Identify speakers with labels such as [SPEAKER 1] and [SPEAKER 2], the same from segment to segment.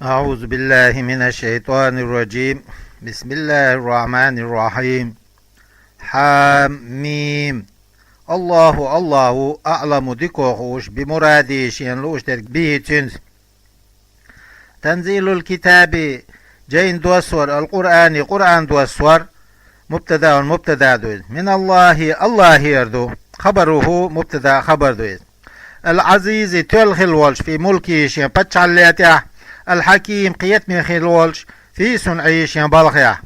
[SPEAKER 1] أعوذ بالله من الشيطان الرجيم. بسم الله الرحمن الرحيم. حاميم. الله أعلم ديكوخوش بمرادي شين لوشتر به تنس. تنزيل الكتاب جين دوسور القرآن قرآن دوسور مبتدا دوز من الله يردو خبره مبتدا خبر دوز العزيز تلخل والش في ملكي شين بتشعليته الحكيم قيت من خلولش في صنعي شين بالخيا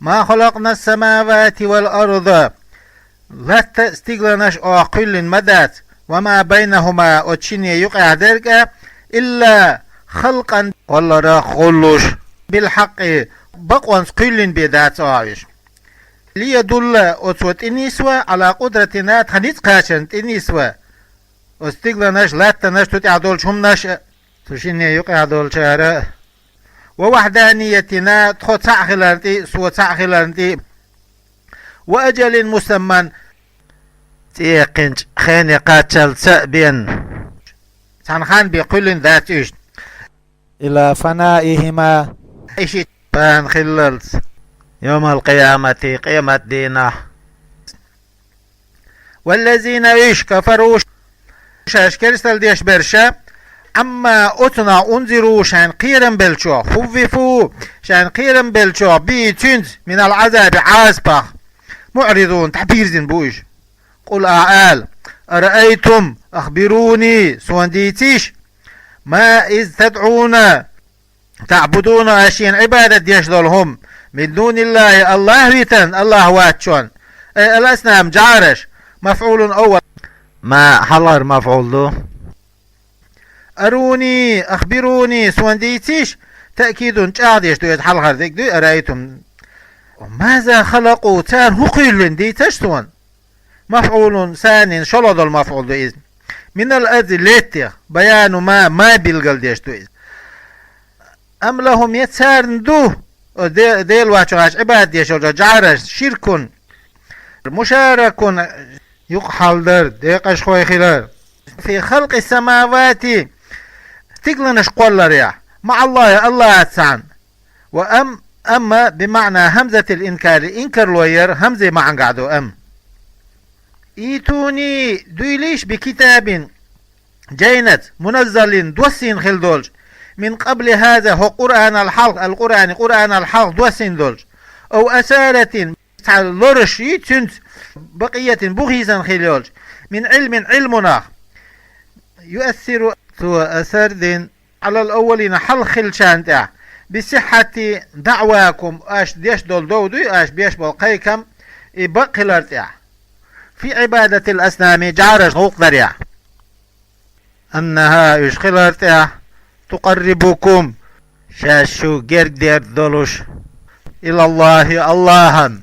[SPEAKER 1] ما خلقنا السماوات والأرض لا تستغلنش أقل مدات وما بينهما أتشيني يقع ذلك إلا خلقا والله را خلوش بالحق بقوان قل بذات عايش ليدل أتوت النسوة على قدرتنا تخنيت قاشن النسوة استغلنش لا تنش تتعدولش هم نش تشيني يقع دول شارع ووحدانيتنا تخو تعخلانتي سوى تعخلانتي وأجل مسمى تيقنج خاني قاتل سأبين تنخان بكل ذات إيش
[SPEAKER 2] إلى فنائهما
[SPEAKER 1] إيش فان خللت يوم القيامة قيامة دينا والذين إيش كفروا شاش كريستال ديش برشا أما أتنا أنذروا شان قيرن بلشو خوفوا شان قيرن بلشو بيتنز من العذاب عاسبخ معرضون تعبيرزن بوش قل أعال أرأيتم أخبروني سوانديتيش ما إذ تدعون تعبدون أشياء عبادة يشدلهم من دون الله الله ويتن الله واتشون الأسنام جارش مفعول أول
[SPEAKER 2] ما حلر مفعول له
[SPEAKER 1] أروني أخبروني سوانديتيش تأكيد جاديش دو يتحل غردك دو أرأيتم ماذا خلقوا تان هقيل دي تشتون مفعول ثاني شلد المفعول دو إذن من الأدلة بيان ما بالقل ديش دو إذن أم لهم يتسارن دو ديل واتشغاش عباد ديش جارش شرك مشارك يقحل در ديقش خوي خلال في خلق السماوات تقلنش قول ريح مع الله أتسان أما بمعنى همزة الإنكار إنكر لوير همزة مع قعدو إيتوني دويليش بكتاب جينت منزل دوسين خلدولج من قبل هذا هو قرآن الحلق دوسين دولج أو أسارة لورش يتنت بقية بغيزا خلولج من علمنا يؤثر أثر دين على الأولين حل خلشان بصحة دعواكم أش ديش دول دودو أش بيش بالقيكم بقلرت في عبادة الأسنام جارش غقدر أنها يشخلرت تقربكم شاشو جردير دولوش إلى الله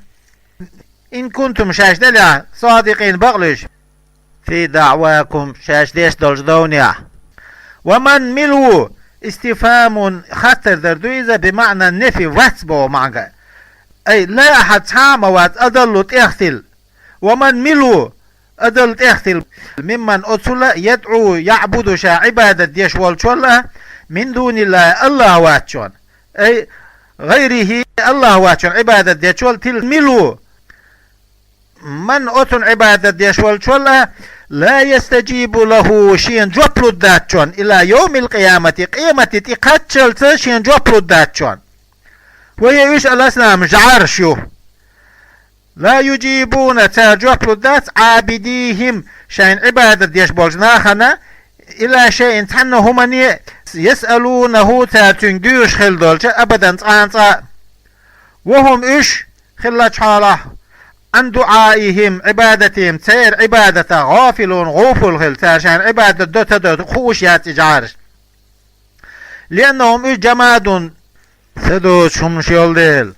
[SPEAKER 1] إن كنتم شاش دلع صادقين بغلش في دعواكم شاش ديش دولش دونيا ومن ملو استفهام خطر دردويزة بمعنى النفي واتبو معنى أي لا أحد تاموات أدل تختل ومن ملو أدل تختل ممن أتصل يدعو يعبد شا عبادة ديش والشولة من دون الله واتشون أي غيره الله واتشون عبادة ديش والتل ملو من أتن عبادة ديش والشولة لا يستجيب له شين جوبلو داتشون إلى يوم القيامة قيمة تقاتل شين جوبلو داتشون وهي إيش الأسلام جعرشو لا يجيبون تا جوبلو دات عابديهم شين عبادة ديش بولجناخنا إلى شيء تحنهم يسألونه تا تنجيوش خلدولش أبدا تانتا وهم إيش خلت حاله عن دعائهم عبادتهم سير عبادة غافلون غوفل خلتار شان عبادة دوت خوش ياتجارش لأنهم جماد سدوش شمشيول ديل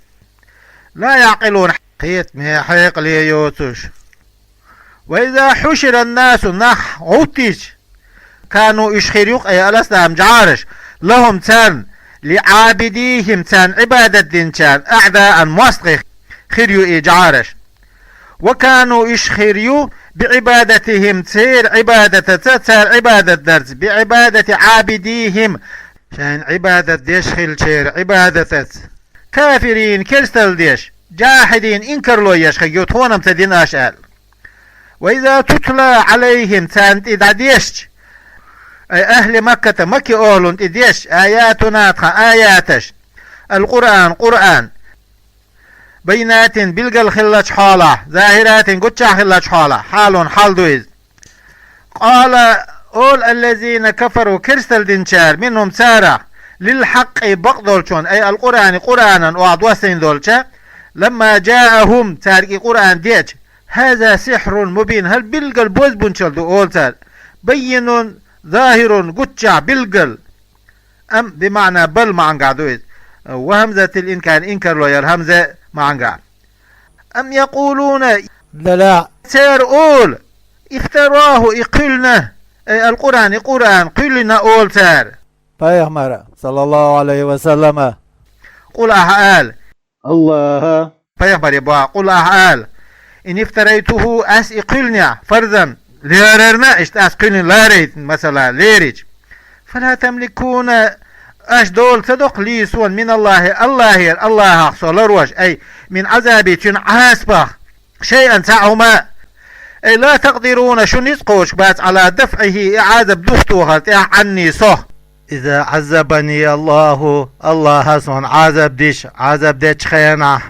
[SPEAKER 1] لا يعقلون قيت ميحيق ليوتش وإذا حشر الناس نح غوتيش كانوا يشخيريق أي الأسلام جارش لهم تان لعابديهم تان عبادة دين تان أعداء مواستغي خيريو إيجارش وكانوا يشخريو بعبادتهم تير عبادة تتر عبادة درز بعبادة عابديهم شان عبادة ديش خلشير عبادة كافرين كرستل ديش جاحدين إنكر لو يشخي هونم تدين أشعال وإذا تتلى عليهم تانت إذا ديش أي أهل مكة مكي أهلون إديش آياتنا آياتش القرآن قرآن بينات بلغل خلج حالة ظاهرات قدشا خلج حالة حال دويز قال أول الذين كفروا كرستل دينشار منهم سارة للحق بقدولشون أي القرآن قرآنا وعدوسين دولشا لما جاءهم تارك قرآن ديش هذا سحر مبين هل بلغل بوز بنشل دو أول سار بين ظاهر قدشا بلغل أم بمعنى بل معنقع دويز وهمزة الإنكار إنكر لو همزة معنقع أم يقولون
[SPEAKER 2] لا
[SPEAKER 1] سير أول افتراه إقلنا القرآن قلنا أول سير
[SPEAKER 2] Peygamber sallallahu aleyhi ve selleme
[SPEAKER 1] قل أحال
[SPEAKER 2] Allah
[SPEAKER 1] فيغبر يبوا قل أحال إن افتريته أس إقلنا فرضا ليررنا اشت أس قلنا لاريت مثلا ليريج فلا تملكون أش دول صدق لي سون من الله أحصل روش أي من عذابي تن عاسبه شيئا تعهما أي لا تقدرون شو نسقوش بات على دفعه إعادة بدفتوها عني صح إذا عذبني الله سون عذب ديش خيانة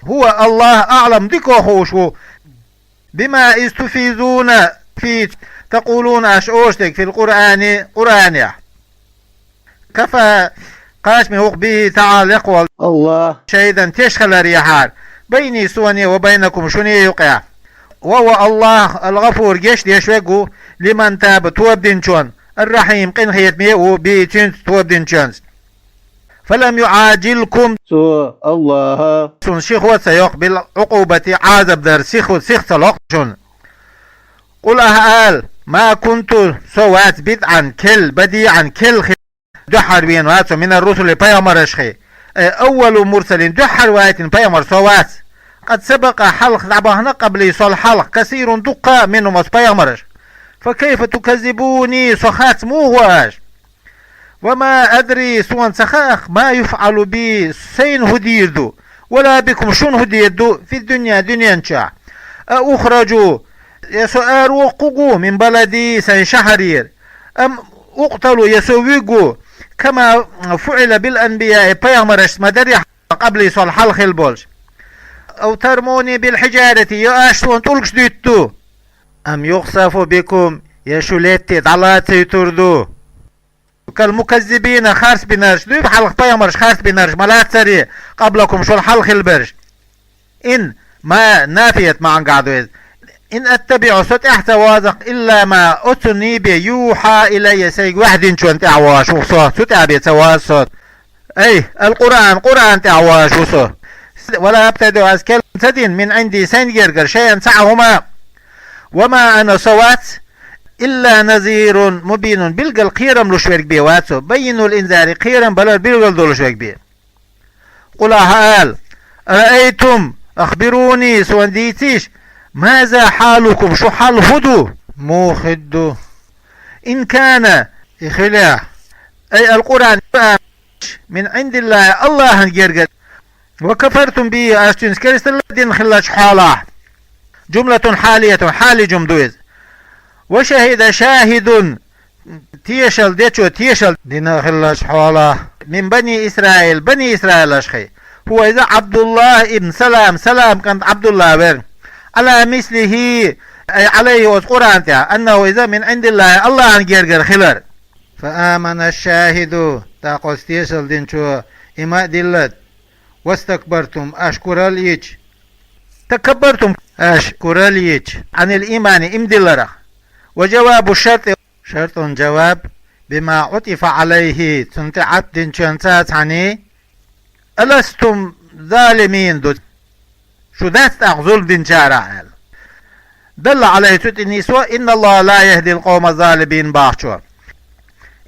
[SPEAKER 1] هو الله أعلم ديكو خوشو بما استفيدون في تقولون أشعوشتك في القرآن كفى قاسم هو به تعالى يقول
[SPEAKER 2] Allah
[SPEAKER 1] شهيدا تشخل ريحار بيني سوني وبينكم شني يقع وهو الله الغفور جيش يشوقه لمن تاب توب دينشون الرحيم قن خيت ميو بيتين توب دينشون فلم يعاجلكم
[SPEAKER 2] su Allah
[SPEAKER 1] سن شيخوة سيقبل عقوبة عذاب در سيخ سلوقشون قل أهال ما كنت سوات بدعا كل بديعا كل دحر بين واتو من الرسل بيامر اشخي أول مرسل دحر وات بيامر سوات قد سبق حلق دعبهنا قبل يصل حلق كثير دقة منهم بيامرش فكيف تكذبوني سخات موهواش وما أدري سوان سخاخ ما يفعل بي سين هديردو ولا بكم شون هديردو في الدنيا دنيا انشاع أخرجوا يسؤال وققوا من بلدي سين شهرير أم اقتلوا يسويقوا كما فعل بالأنبياء بيامرش مدري قبل يصل حلق البولش أو ترموني بالحجارة يا أشتون تلقش ديتو أم يخسف بكم يا شلتي ضلاتي تردو كالمكذبين خارس بنرش دوب حلق بيامرش خارس بنرش ملات سري قبلكم شو الحلق البرش إن ما نافيت ما عنقعدو إن أتبع ست احتوازق إلا ما أتني بي يوحى إلي سيق واحد شو انت عواش وصوت ست أبي تواصل أي القرآن تعواش وصوت ولا أبتدوا أسكال تدين من عندي سنجرجر شيئا سعهما وما أنا صوات إلا نذير مبين بلقى القيرم لشويك بي واتسو بينوا الإنذار قيرم بلا بلقى لشويك بي قل أهال رأيتم أخبروني سوان ديتيش ماذا حالكم شو حال هدو مو خدو إن كان إخلاع أي القرآن من عند الله هنجرجر وكفرتم به أستنس كريست الذين خلاش حاله جملة حالية حال جمدوز وشهد شاهد تيشل ديتشو تيشل دينا خلاش حاله من بني إسرائيل أشخي هو إذا عبد الله ابن سلام كان عبد الله بر على مثله أي عليه والقرآن أنه إذا من عند الله هنجرجر خلر فآمن الشاهد تاقوز تيشل دينشو إما دلت واستكبرتم أشكراليج تكبرتم أشكراليج عن الإيمان امدلرة وجواب الشرط شرط جواب بما عطف عليه تنتعب دنشانتات عني ألستم ظالمين دو شو ذات أغزل دنشارع دل عليه تتنسوا إن الله لا يهدي القوم الظالمين باحشوا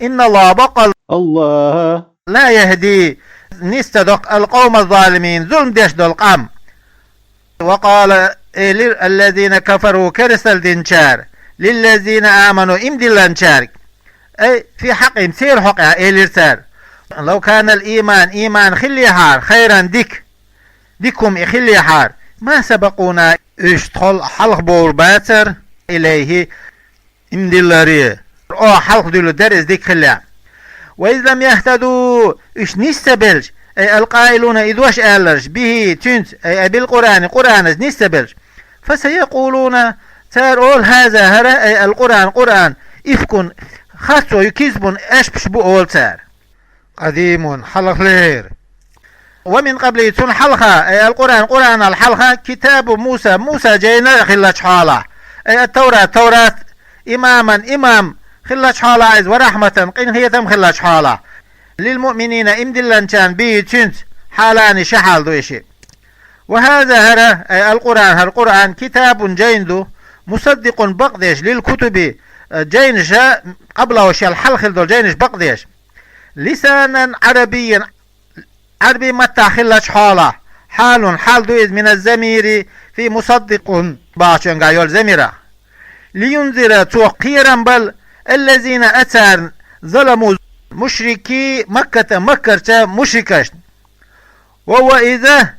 [SPEAKER 1] إن الله بقل
[SPEAKER 2] Allah
[SPEAKER 1] لا يهدي نستدق القوم الظالمين ظلم ديش دول قام وقال الذين كفروا كرسل دينشار للذين آمنوا امدلان شارك أي في حقهم سير حقها إيليرسار لو كان الإيمان إيمان خلي حار خيرا ديكم إخلي حار ما سبقونا اشتغل حلق بور باتر إليه إمدلاري أو حلق دلو درس ديك خلي وإذ لم يهتدوا إش نستبلج أي القائلون إذ وش ألرج به تنت أي بالقرآن قرآن نستبلج فسيقولون تار أول هذا هرا أي القرآن قرآن إفكن خاصو يكذبون أشبش بأول تار قديم حلق لير ومن قبل تن حلقة أي القرآن قرآن الحلقة كتاب موسى جينا خلش حالة أي التوراة إمام خلش حالة عز ورحمة قين هي تم خلش حالة للمؤمنين امدلن كان بي تنت حالان شحال دوشي وهذا هرا أي القرآن كتاب جيندو مصدق بقديش للكتب جينش قبل وش الحلق دول جينش بقديش لسانا عربي متى خلش حالة حال دويز من الزمير في مصدق باشن قايول زميرة لينذر توقيرا بل الذين أتار ظلموا مشركي مكة مشركش وهو إذا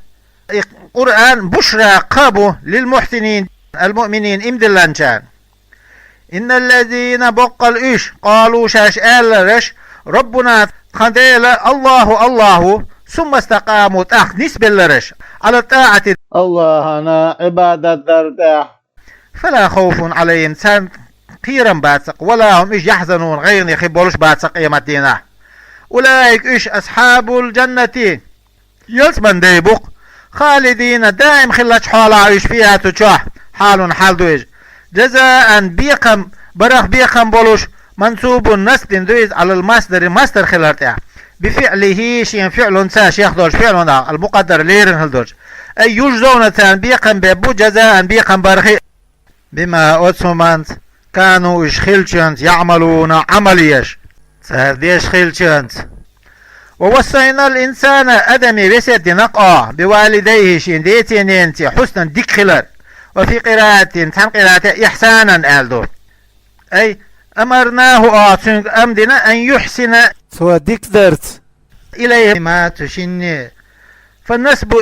[SPEAKER 1] قرآن بشرى قابو للمحسنين المؤمنين امدلان كان إن الذين بقل إيش قالوا شاش رش ربنا خنديل الله ثم استقاموا نسبة لرش على الطاعة
[SPEAKER 2] الله أنا عبادة درداح
[SPEAKER 1] فلا خوف عليهم سان قيرا باتسق ولا هم إيش يحزنون غير يخبولوش باتسق يمتينا أولئك إيش أصحاب الجنة يلسمن ديبوق خالدين دائم خلش حالا عيش فيها تجاه حال دويج جزاء بيقم بيقم بولوش منصوب نسل دويز على الماستر خلارتها بفعله شيء فعل ساش ياخدوش فعل المقدر ليرن هلدوش أي يجزون تان بيقم بيبو جزاء بيقم برخي بما أتسمانت كانوا إشخيلشانت يعملون عمليش سهرديش خيلشانت ووصينا الإنسان أدمي بسد نقع بوالديه شين ديتينينتي حسنا ديك خلر وفي قراءة تن قراءة إحسانا ألدو أي أمرناه أمدنا أن يحسن
[SPEAKER 2] سوى ديك درت
[SPEAKER 1] إليه ما تشني فالنسب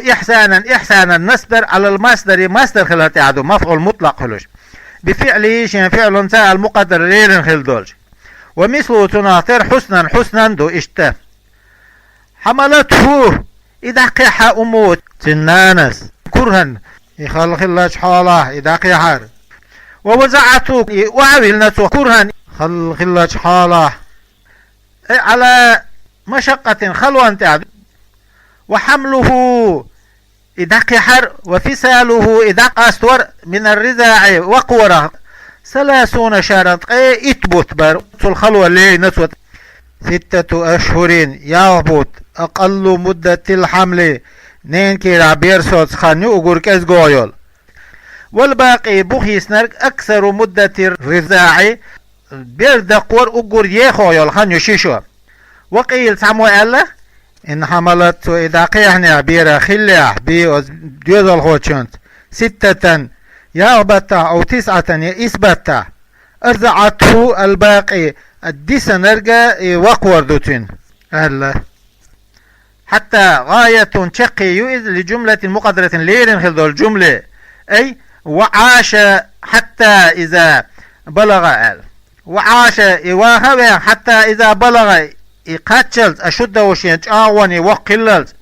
[SPEAKER 1] إحسانا نصدر على المصدر مصدر خلر تعدو مفعول مطلق خلوش بفعله شين فعل ساء المقدر ليرن خلدولج ومثله تناطر حسنا دو اشتا حملته إذا قيح أموت تنانس كرها يخلق الله حاله إذا قيحر ووزعته وعويلنته كرها خلق الله حاله على مشقة خلوة تعد وحمله إذا قيحر وفصاله إذا قاستور من الرزاع وقوره 30 شهرا اتبت بر الخلوة اللي نسوت 6 أشهر يهبط أقل مدة الحمل نين كيرا بيرسوت خانيو أقول كيس قويول والباقي بخي سنرك أكثر مدة الرزاع بيردقور أقول يخويول خانيو شيشو وقيل سامو ألا إن حملت إذا قيحنا بيرا خليح بيوز الخوشنت 6 يهبط أو 9 إثبت أرزعته الباقي الديسة نرجع وقور دوتين أهلا حتى غاية شقي يؤذ لجملة مقدرة ليرن خلدو الجملة أي وعاش حتى إذا بلغ وعاش إواها حتى إذا بلغ إقاتشلت أشد وشينج آواني وقللت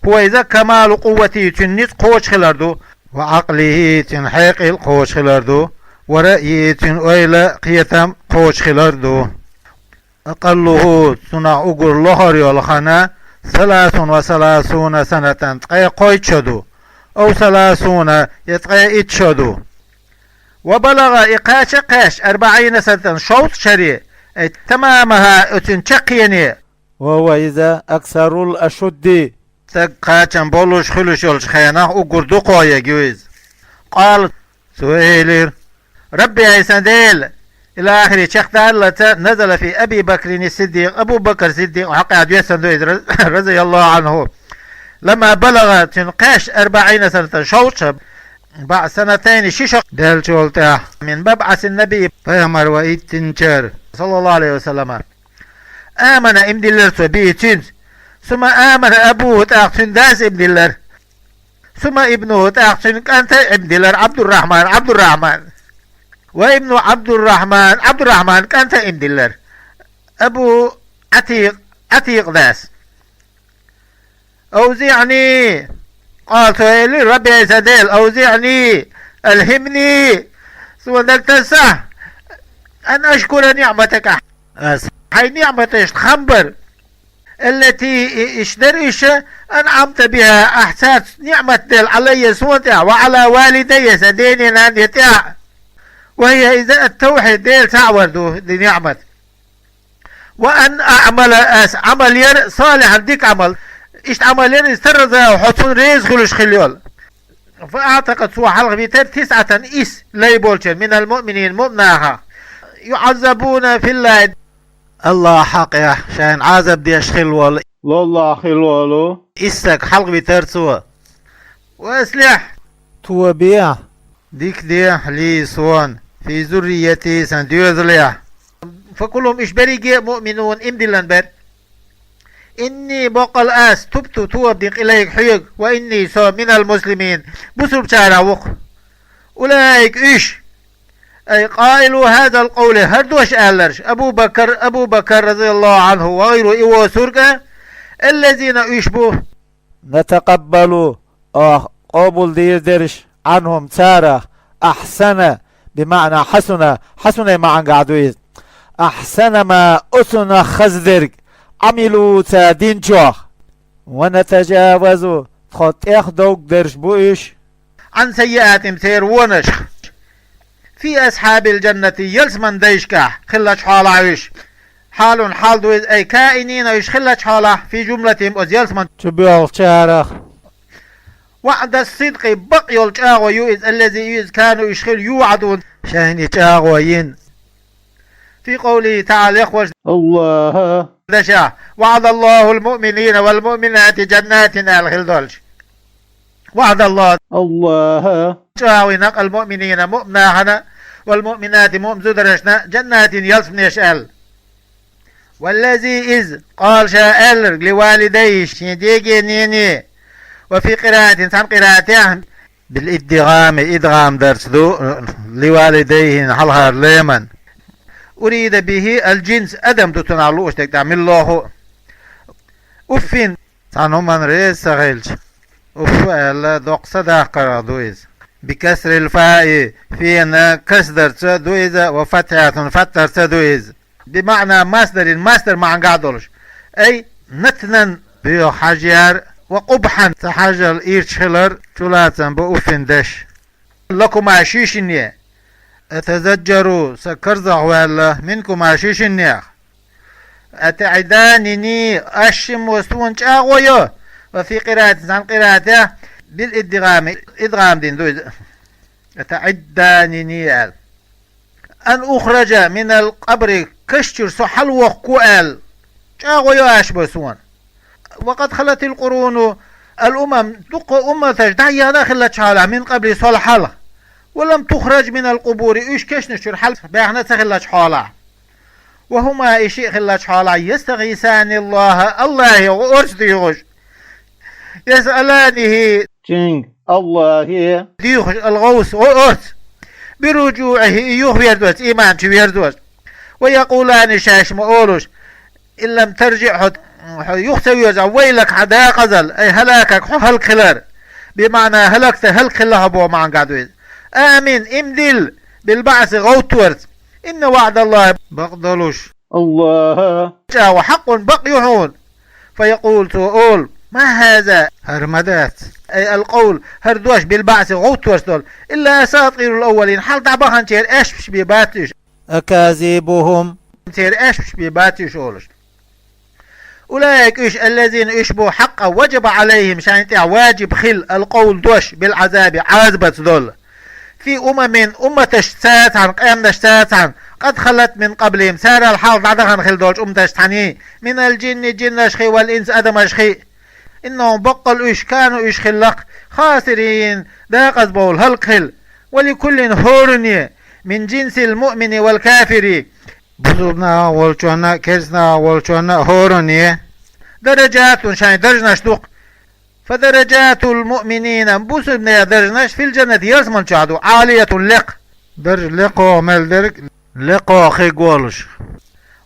[SPEAKER 1] هو إذا كمال قوتي تنيت قوش خلاردو وعقله تنحيق القوش خلاردو ورأيه تنويل قيتم قوش خلاردو أقله سنة أقول لهري والخنا 33 سنة تقي قويت شدو أو 30 يتقي إتشدو وبلغ إقاش قاش 40 سنة شوط شري تمامها اتنشقيني
[SPEAKER 2] وهو إذا أكثر الأشد
[SPEAKER 1] تقاچن بولوش خلوش يولش خيانا أقول دو قوية جويز قال سؤالي ربي عيسان ديل إلى آخر شيخ تعالى نزل في أبي بكر الصديق أبو بكر الصديق وحق عدوية رضي الله عنه لما بلغ تنقاش 40 سنة شوط بعد 2 شيشق ديل شولته من مبعث النبي فيمر وإيد تنشر صلى الله عليه وسلم آمن امدلر سبيتين ثم آمن أبوه تأخذ داس امدلر ثم ابنه تأخذ أنت امدلر عبد الرحمن وابن عبد الرحمن كانت امدلر أبو عتيق داس أوزعني قالت لي ربي سديل أوزعني ألهمني ثم تنسى أن أشكر نعمتك هاي نعمتك خبر التي اشتريش أنعمت بها أحساس نعمة دل علي سوتها وعلى والدي سديني نانيتها وهي إذا التوحيد ديل تعوردو دي نعمة وأن أعمل عمل صالحا ديك عمل إشت عمل استرد وحطون ريز خلوش خليول فأعتقد سوى حلق بيتر 9 إس ليبولشن من المؤمنين مؤمناها يعذبون في الله الله حق يا شان عذب ديش خلول
[SPEAKER 2] لله خلوله
[SPEAKER 1] إسك حلق بيتر سوى وأسلح
[SPEAKER 2] توبيع
[SPEAKER 1] ديك دي لي سوان في ذريتي سنديوز ليه فكلهم إشبريجي مؤمنون امدلن بر إني بقل آس تبت توبدق إليك حيق وإني سو من المسلمين بسرب شارعوق أولئك إيش أي قائلوا هذا القول هردوش آلرش أبو بكر رضي الله عنه وغيره إيوه سرقة الذين يشبه
[SPEAKER 2] نتقبل قبول ديردرش عنهم سارة أحسن بمعنى حسن معا قعدويز أحسن ما أسن خزدرك عملوا تادين جوخ ونتجاوز خط دوك درش بوئش
[SPEAKER 1] عن سيئات مسير ونشخ في أصحاب الجنة يلسمن ديشكح خلش حال عيش حال دويز أي كائنين يش خلش حاله في جملتهم أز يلسمن
[SPEAKER 2] تبيع شارخ
[SPEAKER 1] وعد الصدق بقي الجاغ يؤذ الذي يؤذ كانوا يشخل يوعدون شاهن يجاغ وين في قوله تعالى يخوش
[SPEAKER 2] الله
[SPEAKER 1] دشا وعد الله المؤمنين والمؤمنات جنات الخلدولش وعد الله جاوي نق المؤمنين مؤمناهنا والمؤمنات مؤمزدرشنا جنات يلسم يشأل والذي إذ قال شاءل لوالديه شديقي نيني وفي قراءة إنسان قراءته بالإدغام درس دو لوالديه حلها ليمن أريد به الجنس أدم تتنعلوش تعمل الله أفين سانو من ريس سغيلش أف ألا دوق صداق قرادويز بكسر الفاء فينا كسر دويز وفتحة فتر دويز بمعنى ماستر مع قادولش أي نتنن بيو حجر وقبحا تحجر إيرشلر تلاتن بأفين دش لكم عشيشنية أتزجروا سكرزع ولا منكم عشيشنية أتعدانني أشم وستون شاغويو وفي قراءة عن قراءته بالإدغام دين دوز أتعدانني أن أخرج من القبر كشتر سحل وقوال شاغويو أشبسون وقد خلت القرون الأمم أمة دعيا داخل شالها من قبل صلحة ولم تخرج من القبور إيش كش نشر حل بيحنا تخلت حالة وهما إشي خلت حالة يستغيثان الله يغرس ديغش يسألانه
[SPEAKER 2] جنگ الله
[SPEAKER 1] ديغش الغوث وأرس برجوعه يخبردوس إيمان تبيردوس ويقولان شاش مقولوش إن لم ترجع يختوي ويلك حدا قزل أي هلاكك هلك خلر بمعنى هلكت هلك خلها بو معن قادويز آمين امدل بالبعث غوتورت إن وعد الله بقدلوش
[SPEAKER 2] الله
[SPEAKER 1] وحق بقيهون فيقول تقول ما هذا هرمدات أي القول هردوش بالبعث غوتورت إلا أساطير الأولين حال تعبخان تير أشبش بباتش
[SPEAKER 2] أكاذيبهم
[SPEAKER 1] تير أشبش بباتش أولش أولئك إيش الذين يشبهوا حقا وجب عليهم شانتع واجب خل القول دوش بالعذاب عذبة ذل في أمة اشتات عن قيام اشتات عن قد خلت من قبلهم سار الحال بعدها خل دوش تشتعني من الجن جن اشخي والإنس أدم اشخي إنهم بقل إيش كانوا إيش خلق خاسرين داقز بول هل خل ولكل هورني من جنس المؤمن والكافر بزرنا والشونا كرسنا والشونا هوروني درجات شان درجناش دوق فدرجات المؤمنين بوسبنا درجناش في الجنة يرسمن شادو عالية لق درج لقو ملدرك لقو خيقولش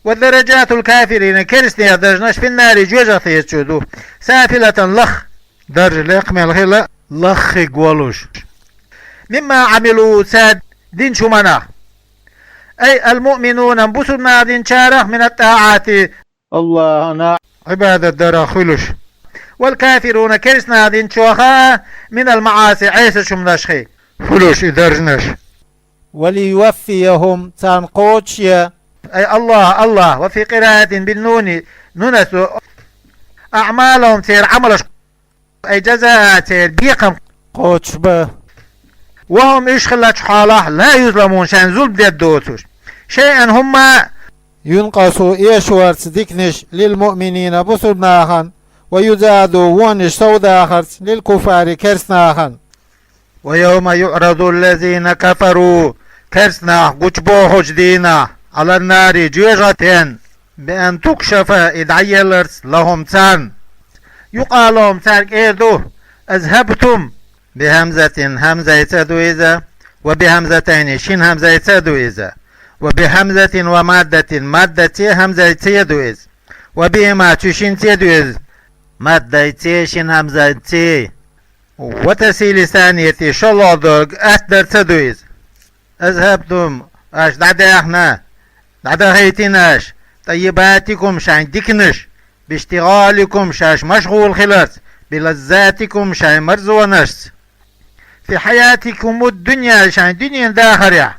[SPEAKER 1] والدرجات الكافرين كرسنا درجناش في النار جوجة يتشدو سافلة لخ درج لق ملغلا لخ خيقولش مما عملوا ساد دين شمنا أي المؤمنون بوسبنا دين شارخ من الطاعات
[SPEAKER 2] الله نا
[SPEAKER 1] عبادة دراخلش والكافرون كرسنا دين شوخا من المعاصي عيسى شمناشخي فلوش إدرجناش
[SPEAKER 2] وليوفيهم تنقوتشيا
[SPEAKER 1] أي الله وفي قراءة بالنون نونس أعمالهم تير عملش أي جزاء تير بيقم
[SPEAKER 2] قوتشبه
[SPEAKER 1] وهم إيش خلت حاله لا يظلمون شان ظلم ديت دوتوش شيئا هم
[SPEAKER 2] ينقصوا إيشوارت ديكنش للمؤمنين بسرناخن ويزادوا ونش سوداخرت للكفار كرسناخن
[SPEAKER 1] ويوم يعرض الذين كفروا كرسنا قجبوه جدينا على النار جيغتين بأن تكشف إدعيلرس لهم تان يقال لهم تارك إيردو أذهبتم بهمزة همزة يتدو إذا وبهمزتين شين همزة يتدو إذا وبهمزة ومادة مادة همزة يتدو إذ وبهما تشين تيدو إذ مادة يتشين همزة يتي وتسيل ثانية شلو درق أتدر تدو إذ أذهبتم أش دعدا إحنا دعدا هيتناش طيباتكم شان ديكنش باشتغالكم شاش مشغول خلاص بلذاتكم شان مرزونش في حياتكم الدنيا شان دنيا داخرة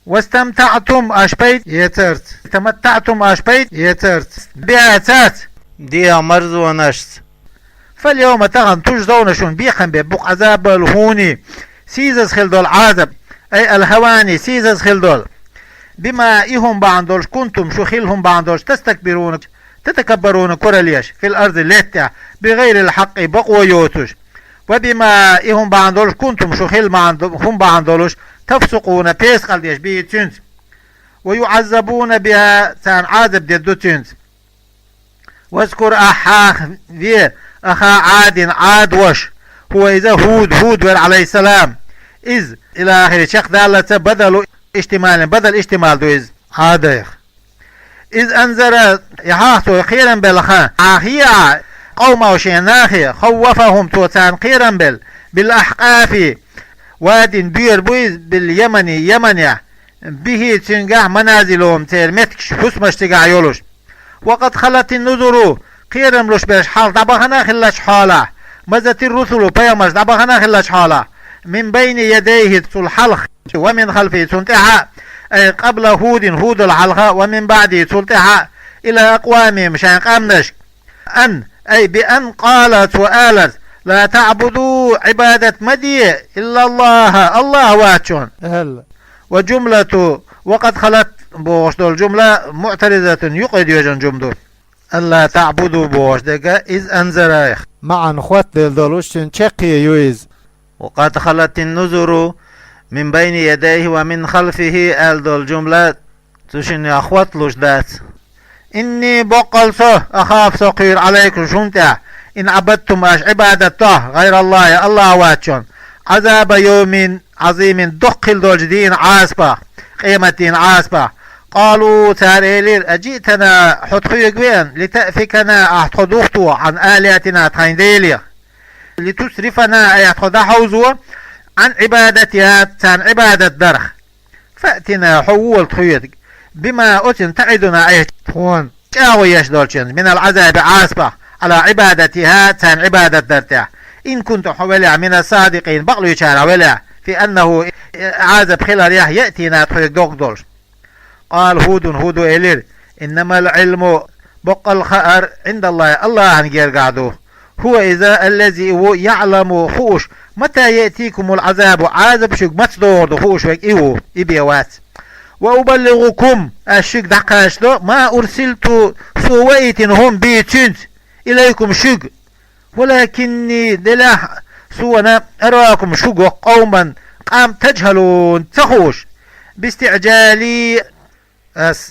[SPEAKER 1] واستمتعتم أشبيت يترت تمتعتم أشبيت يترت بيعتات دي مرزونش فاليوم تغن تجدون شون بيخن ببق عذاب الهوني سيزز خلدول عذاب أي الهواني سيزز خلدول بما إهم بعندولش كنتم شو خلهم بعندولش تستكبرون تتكبرون كورليش في الأرض الليتة بغير الحق بقوة يوتوش وبما إهم بعندولش كنتم شو خل هم بعندولش تفسقون بيس قلديش بيتشنز ويعذبون بها تان عذب ديدو تشنز واذكر أخا عاد وش هو إذا هود عليه السلام إذ إلى آخر شيخ دالة بدل اشتمال دو إذ عاديخ إذ أنذر يحاثوا خيرا بالخان آخيا قوم وشيناخي خوفهم توتان خيرا بالأحقاف واد بير بويز باليمن يمنيا به تنقع منازلهم تيرمتكش فسمش تقع يولوش وقد خلت النذر خيرا ملوش بيش حال دبخنا خلاش حالا مزت الرسل بيامش دبخنا خلاش حالا من بين يديه الحلق ومن خلفه تنتحى أي قبل هود الحلقة ومن بعده تنتحى إلى أقوامهم شان قامنش أي بأن قالت وآلت لا تعبدوا عبادة مدي إلا الله واتشون
[SPEAKER 2] هل
[SPEAKER 1] وجملة وقد خلت بوش دول جملة معترضة يقيد يجن جمدو ألا تعبدوا بوش دقا إذ أنزرايخ
[SPEAKER 2] معا خوات دلدلوشن تشقي يويز
[SPEAKER 1] وقد خلت النذر من بين يديه ومن خلفه آل دول جملة تشن أخوات لوش دات إني بقلصه أخاف سقير عليكم شنتا إن عبدتم عبادته غير الله واتشون عذاب يوم عظيم دخل دول جدين عاصبة قيمة عاصبة قالوا تاريلير أجئتنا حتخيق بين لتأفكنا أحتخدوختو عن آلهتنا تخينديلير لتسرفنا أيحتخدا حوزو عن عبادتها تان عبادة درخ فأتنا حول تخيق بما أتن تعدنا أيحتخون شاويش دولشن من العذاب عاصبة على عبادتها تان عبادة درتها إن كنت حولها من الصادقين بقلوا يشار ولا في أنه عذاب خلال يأتينا تخيق دولش قال هود إلير إنما العلم بق الخير عند الله هنجير قعدوه هو إذا الذي يعلم خوش متى يأتيكم العذاب عذاب شك متصدور خوش وك إبيوات وأبلغكم الشك دقاش ما أرسلت سويت هم بيتشنت إليكم شك ولكني دلح سونا أراكم شك قوما قام تجهلون تخوش باستعجالي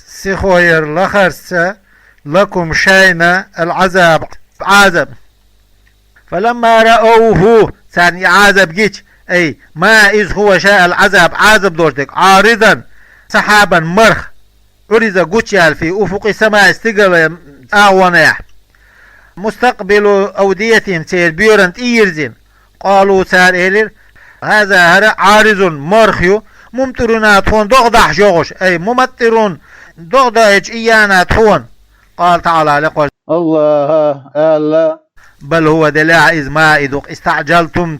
[SPEAKER 1] سخوير لخرس لكم شينا العذاب عذاب. فلما رأوه ثاني عذاب جيش أي ما إذ هو شاء العذاب عذاب دورتك عارضا سحابا مرخ أريد قتشال في أفق السماء استقل أعوانيح مستقبل أوديتهم سير بيورنت إيرزين قالوا سار إلير هذا عارض مرخيو ممطرنا تون دغدح جوغش أي ممطرون دغدح إيانا تون. قال تعالى لقل
[SPEAKER 2] الله ألا
[SPEAKER 1] بل هو دلاع إذ ما إذوق استعجلتم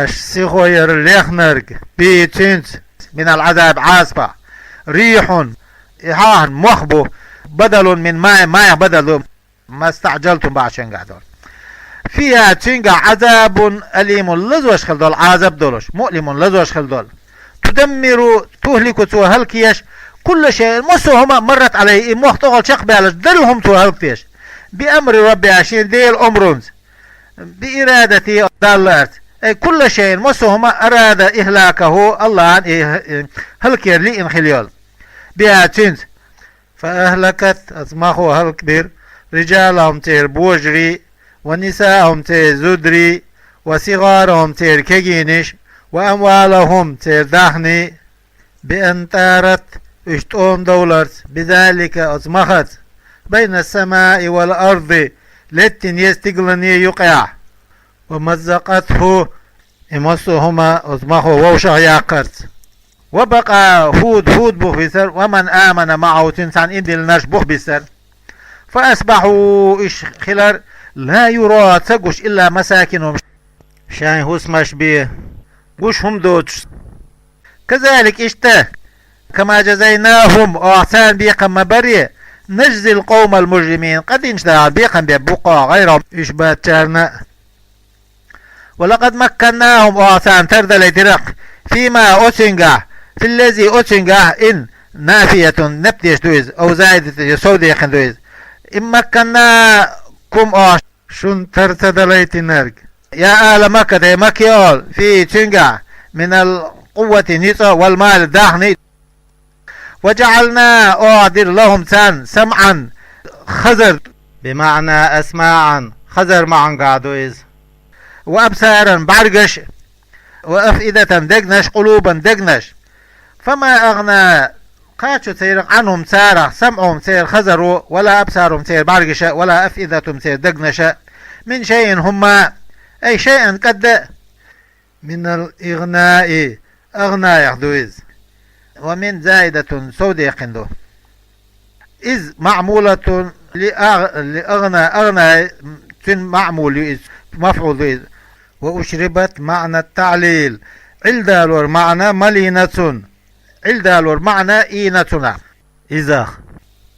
[SPEAKER 1] سيخوير ليخنرك بيتنس من العذاب عاصفة ريح إحاهن مخبو بدل من ماء بدل ما استعجلتم بعشان قاعدون فيها تنقع عذاب أليم لزوش خلدول عذاب دولش مؤلم لزوش خلدول تدمر تهلك توهلكيش كل شيء مسوهما مرت عليه محتغل شق بالش دلهم توهلكيش بأمر ربي عشان ديل أمرونز بإرادة دالات أي كل شيء مسوهما أراد إهلاكه الله هلكير لي انخليول بها تنز فأهلكت أسمخو هلكبير رجالهم تير بوجري ونساءهم تير زدري وصغارهم تير كجينش وأموالهم تير دخني بأن تارت اشتون دولار بذلك أسمخت بين السماء والأرض لتن يستقلني يقع ومزقته إمسهما أسمخو ووشع ياقرت وبقى هود بوخ بسر ومن آمن معه تنسان إندل ناش بوخ بسر فأصبحوا إش خلال لا يرى تقوش إلا مساكنهم شاين هسمش بيه قوشهم دوتش كذلك اشته كما جزيناهم أحسان بيقم مبري نجزي القوم المجرمين قد انشتغل بيقم ببقى غيرهم إشبات شارنا ولقد مكناهم أحسان تردل درق فيما أسنقع في الذي أسنقع إن نافية نبتيش دويز أو زائدة يسودي خندويز إن مكناكم شن ترتدليت نرق يا أهل مكة مكيول في تنقع من القوة نيطة والمال داخني وجعلنا أعدر لهم سمعا خزر بمعنى أسماعا خزر معا قادويز وأبصارا برقش وأفئدة دقنش قلوبا دقنش فما أغنى قاتشو تسير عنهم سارة سمعهم تسير خزروا ولا أبصارهم تسير برقش ولا أفئدتهم تسير دقنش من شيء هما أي شيء قد من الإغناء أغنى يحدويز ومن زائدة سودي يقندو إذ معمولة أغنى تن معمول مفعول إذ وأشربت معنى التعليل علدالور معنى ملينة علدالور معنى إينتنا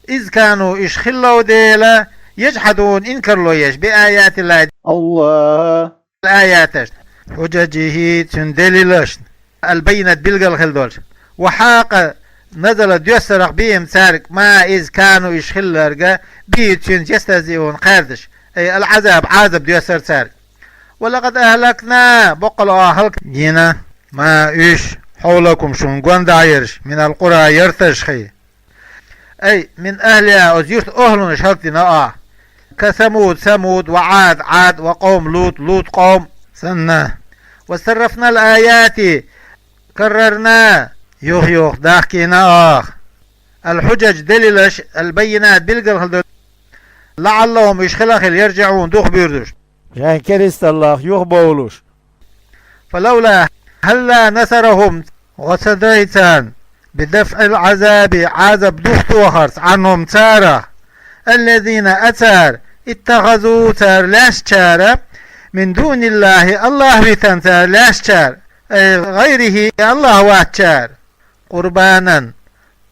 [SPEAKER 1] إذ كانوا إشخلوا ديلا يجحدون إنكرلو يش بآيات الله الآيات حججه تندللش البينة بلغل خلدولش وحاق نزل ديسرق بهم سارق ما إذ كانوا يشخلرقا بيتشن يستهزئون قاردش أي العذاب عذاب ديسر سارق ولقد أهلكنا بقل أهلك جينا ما إيش حولكم شنقوان دايرش من القرى يرتشخي أي من أهلها أزيرت أهلون شرطنا كثمود وعاد وقوم لوط قوم سنة وصرفنا الآيات كررنا يوخ داخكينا الحجج دليلش البينات بالقل لعلهم يشخلخل يرجعون دوخ بيردش
[SPEAKER 2] يعني كريست الله يخبولوش
[SPEAKER 1] فلولا هلا نصرهم وصديتان بدفع العذاب عذاب دوخ وخرس عنهم تارة الذين أتار اتخذوا تار لاشتار من دون الله بيتان تار لاشتار أي غيره الله واتشار قربانا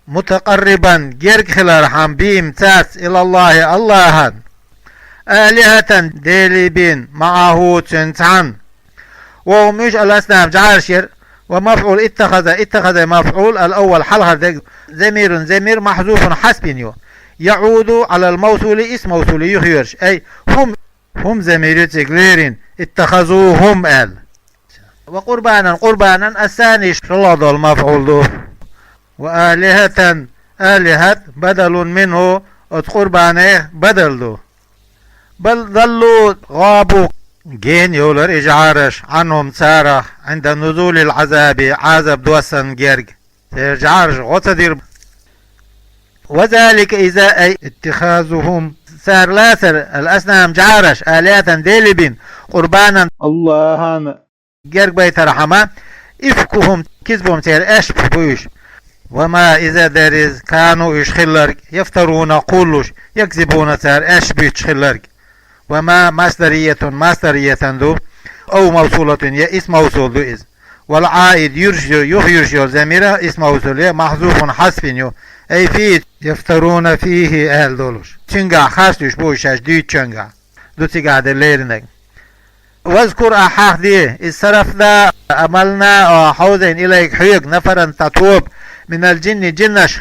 [SPEAKER 1] متقربا جرق خلال بيم تاس إلى الله آلهة ديلبين معه تنتعن وهم يجعل الأسنام جعاشر ومفعول اتخذ مفعول الأول حلقة زمير محذوف حسب يعود على الموصول اسم موصول يخيرش أي هم زمير تقليرين اتخذوهم وقربانا الثاني شلط المفعول دو وآلهة آلهة بدل منه قربانه بدل دو بل ظلوا غابوا جين يولر إجعارش عنهم سارة عند نزول العذاب عذاب دوسن جيرج إجعارش غتدير وذلك إذا أي اتخاذهم سار لاسر الأسنام جعارش آلهة ديلبين قربانا
[SPEAKER 2] الله
[SPEAKER 1] جيرج بيت رحمة إفكهم كذبهم سير أشب بوش وما إذا دارز كانوا يشخلرك يفترون قولوش يكذبون سار أشب يشخلرك وما مصدرية دو أو موصولة يا اسم موصول دو إز والعائد يرشو زميرة اسم موصول محذوف حذف يو أي فيه يفترون فيه أهل دولوش تشنغا خاصلوش بوشاش دي تشنغا دو تيقاد الليرنك واذكر أحاق دي الصرفنا أملنا حوزين إليك حيق نفرا تطوب من الجن جنش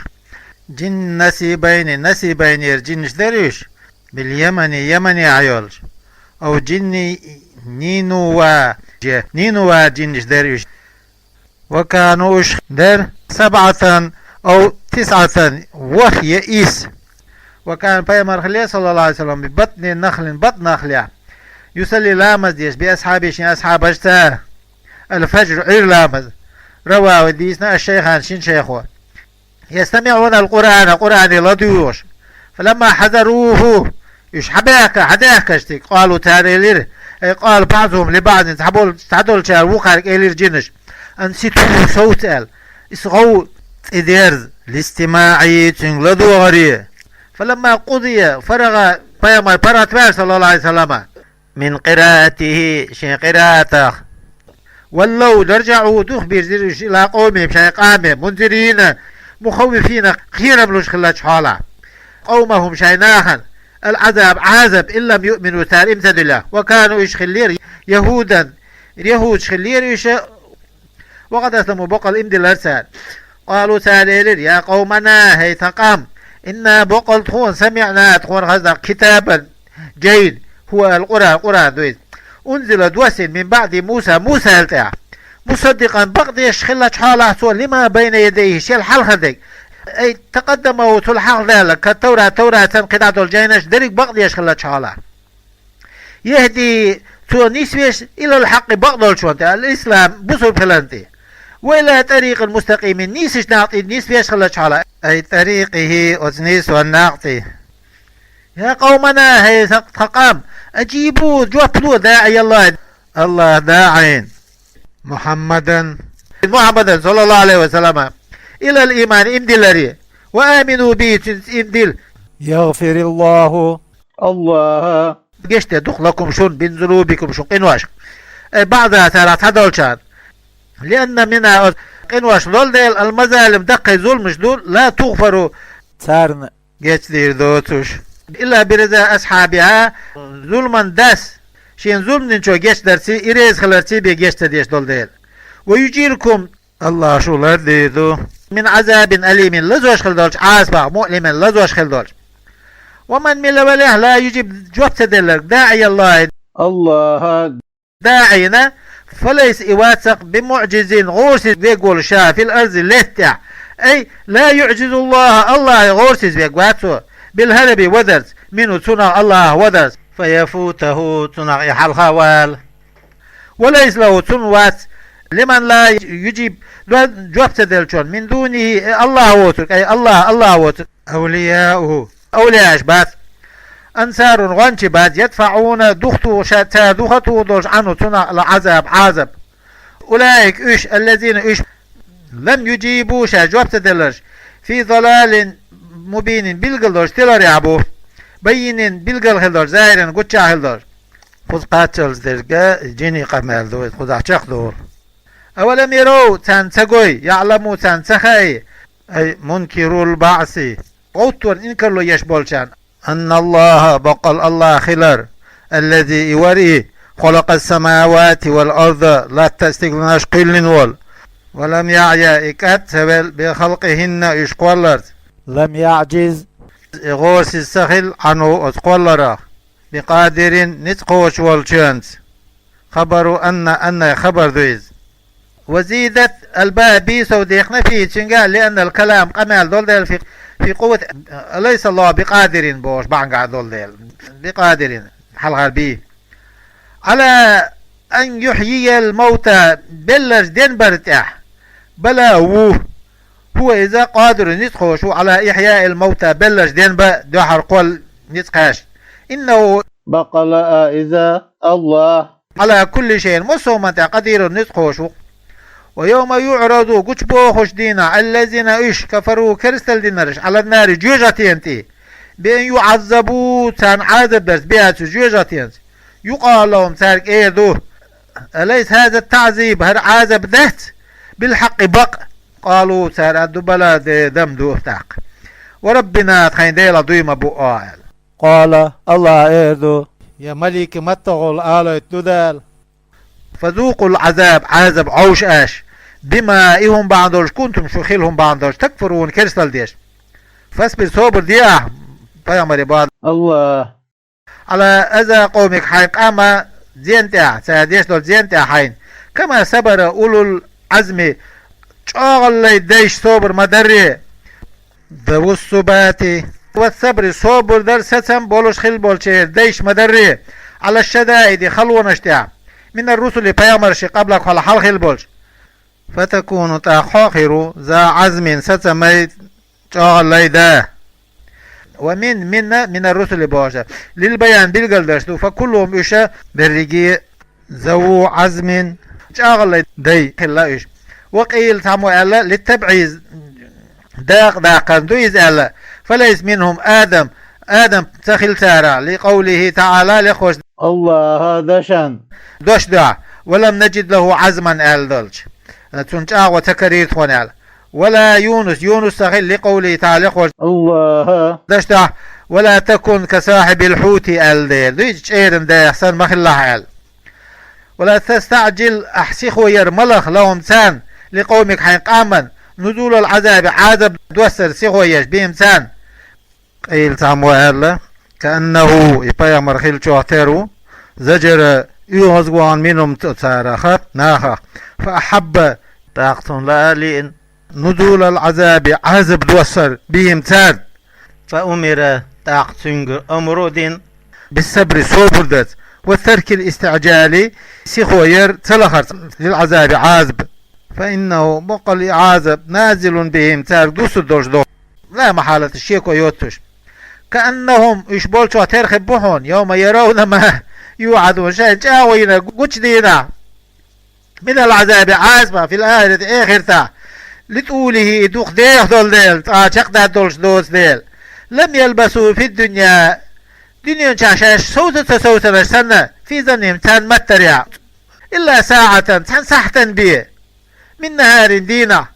[SPEAKER 1] جن نسيبين يرجنش دريش باليمني يمني عيولش أو جني نينوا جنش دريش وكانوش در 7 أو 9 وحي إيس وكان بيامر خليه صلى الله عليه وسلم ببطن بطن نخل يصلي لامز ديش بأصحابه شين أصحاب أجتاه الفجر عير لامز رواه وديسنا الشيخان شين شيخوه يستمعون القرآن لديوش فلما حذروه يش حداك اشتك قالوا تاريلير اي قال بعضهم لبعض تعدول شار وقارك ايلير جنش انسيتو صوت ال اسغو اديرز الاستماعي تنغلدو غريه فلما قضي فرغ بيامر برات صلى الله عليه وسلم من قراءته شين قراءته ولو نرجعوا تخبر زرش الى قومهم شي قامه منذرين مخوفين خيرا بلوش خلاش حالا قومهم شيناخا العذاب عذاب إن لم يؤمنوا تار امتدلا وكانوا يشخلير يهود شخلير وقد أسلموا بقل امدلر سار قالوا ساليلر يا قومنا هي تقام إنا بقل تخون سمعنا تخون غزر كتابا جيد هو القرآن دويد أنزل دوسن من بعد موسى التاع مصدقا بقد يشخل حاله سوى لما بين يديه شيل حلخدك أي تقدموا تلحق ذلك كالتوراة تنقطعة الجينش درك بقد يشخل حاله يهدي سوى نسويش إلى الحق بقد الشوانت الإسلام بصر بلانتي وإلى طريق المستقيم نيسش نعطي نسويش خل حاله أي طريقه أزنيس والنعطي يا قومنا هي تقام أجيبوا جوابلوا داعي الله داعين محمدا صلى الله عليه وسلم إلى الإيمان امدلري وآمنوا به امدل
[SPEAKER 2] يغفر الله
[SPEAKER 1] قشت دخلكم شون بين ذنوبكم شون قنواش بعضها سارات هدولشان لأن منها قنواش دول ديل المظالم دقي ظلمش دول لا تغفروا
[SPEAKER 2] تارن
[SPEAKER 1] قشت دير دوتوش إلا برزا أصحابها ظلما داس شين ظلم ننشو قشت درسي إريز خلرسي بي قشت ديش دول ديل ويجيركم الله شو ديدو من عذاب أليم لزوش خلدولش عاصبة مؤلم لزوش خلدولش ومن من وله لا يجيب جواب تدلك داعي الله داعينا فليس إواتق بمعجز غورسز بيقول شاه في الأرض لتع أي لا يعجز الله غورسز بيقواتو بالهرب ودرس منه تنع الله ودرس فيفوته تنع يحل خوال وليس له تنوات لمن لا يجيب جواب تدلشون من دونه الله وترك أي الله وترك أولياؤه أولياء أشباث أنصار غنشبات يدفعون دختو شاتا دختو دوش عنه تنع العذاب عذاب أولئك الذين لم يجيبوا جواب تدلش في ضلال مبين بالقلدوش تلر يعبو بين بالقل هلدوش زاهرين قدشا هلدوش خذ قاتلز درقا جيني قمال دويت خذ عشاق دور أولم يروا تنسقوي يعلموا تنسخي أي منكروا البعث قوتور إنكر له يشبولشان أن الله بقل الله خلر الذي يوري خلق السماوات والأرض لا تستقلناش قيل وول ولم يعي إكات سبل بخلقهن يشقولر
[SPEAKER 2] لم يعجز
[SPEAKER 1] غوس السخل عنه أتقولر بقادر نتقوش والشانس خبروا أن خبر ذويز وزيدت الباء بي سوديقنا فيه تشنقال لأن الكلام قمال دول في قوة. أليس الله بقادر بوش بانقع دول ديل بقادر حلغة بيه على أن يحيي الموتى بلش دين برتاح بلا هو إذا قادر نتخوش على إحياء الموتى بلش دين دحر قول نتخاش إنه
[SPEAKER 2] بقل إذا الله
[SPEAKER 1] على كل شيء مسومة قدير نتخوش. ويوم يعرضوا قجبو خوش دينا الذين إيش كفروا كرستل دينرش على النار جوجتين بأن يعذبوا تان عذب درس بها جوجتين يقال لهم تارك ايه دو أليس هذا التعذيب هر عذب ذات بالحق بق قالوا تار أدو بلا دم دو افتاق وربنا تخين ديلا دويما بو آل
[SPEAKER 2] قال الله إيدو يا ملك متغل آل تدال
[SPEAKER 1] فذوقوا العذاب عذاب عوش آش بما إيهم بعضوش كنتم شخيلهم بعضوش تكفرون كرسل ديش فاسبر صبر دياه بيامر بعض
[SPEAKER 2] الله
[SPEAKER 1] على أذى قومك حين قام زينتها سيديش دول زينتها حين كما صبر أولو العزم شغل ليديش صبر مدري ذو الثبات والصبر صبر در ستم بولوش خل بولشير ديش مدري على الشدائد خلونا اشتها من الرسل بيامرش قبلك على حال خل بولش فتكون تأخير ذا عزم ستميت شغل ليده من الرسل باشا للبيان بالقلدشتو فكلهم إشا بالرقي ذو عزم شغل دي خلا إيش وقيل تعمو ألا للتبعيز داق دويز ألا فليس منهم آدم تخل تارا لقوله تعالى لخوش
[SPEAKER 2] الله هذا شان
[SPEAKER 1] دوش دع ولم نجد له عزما أل دلش تنشاق وتكرير ثوان ولا يونس تخل لقوله تعالى لخوش
[SPEAKER 2] الله
[SPEAKER 1] دوش دع ولا تكن كصاحب الحوت أل ديل دوش ايرن دا يحسن مخلاه أل ولا تستعجل أحسيخ ويرملخ لهم تان لقومك حين قاما نزول العذاب عذاب دوسر سيخويش بإمسان قيل تعمو ألا كأنه يبايا مرخيل شوهترو زجر يوزوان منهم تسارخ ناخ فأحب طاقتهم لألين نزول العذاب عذاب دوسر بإمسان فأمر طاقتهم أمرودين بالصبر صبر دات والترك الاستعجالي سيخوير تلخر للعذاب عذب فإنه بقل عذاب نازل بهم تار دوس الدوش دو لا محالة الشيكو يوتش كأنهم يشبول شو ترخبوهون يوم يرون ما يوعدون شيء جاوين قوش دينا من العذاب عازبا في الآخرة آخرتا لتقوله دوخ ديخ دول ديل شقدا دولش دوس ديل لم يلبسوا في الدنيا دنيا شاشاش صوتة سنة في ظنهم تان متريا إلا ساعة تان سحتا بيه من نهار دينا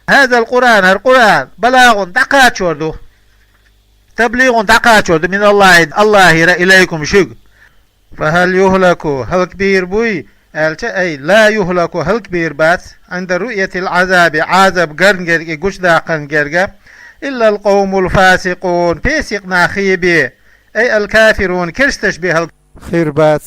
[SPEAKER 1] هذا القرآن بلاغ دقات شوردو تبليغ دقات شوردو من الله إليكم شق فهل يهلك هل كبير بوي أي لا يهلك هل كبير بات عند رؤية العذاب عذاب قرنجر قش داقن قرقا إلا القوم الفاسقون فيسق ناخيبي أي الكافرون كرش تشبه
[SPEAKER 2] خير بات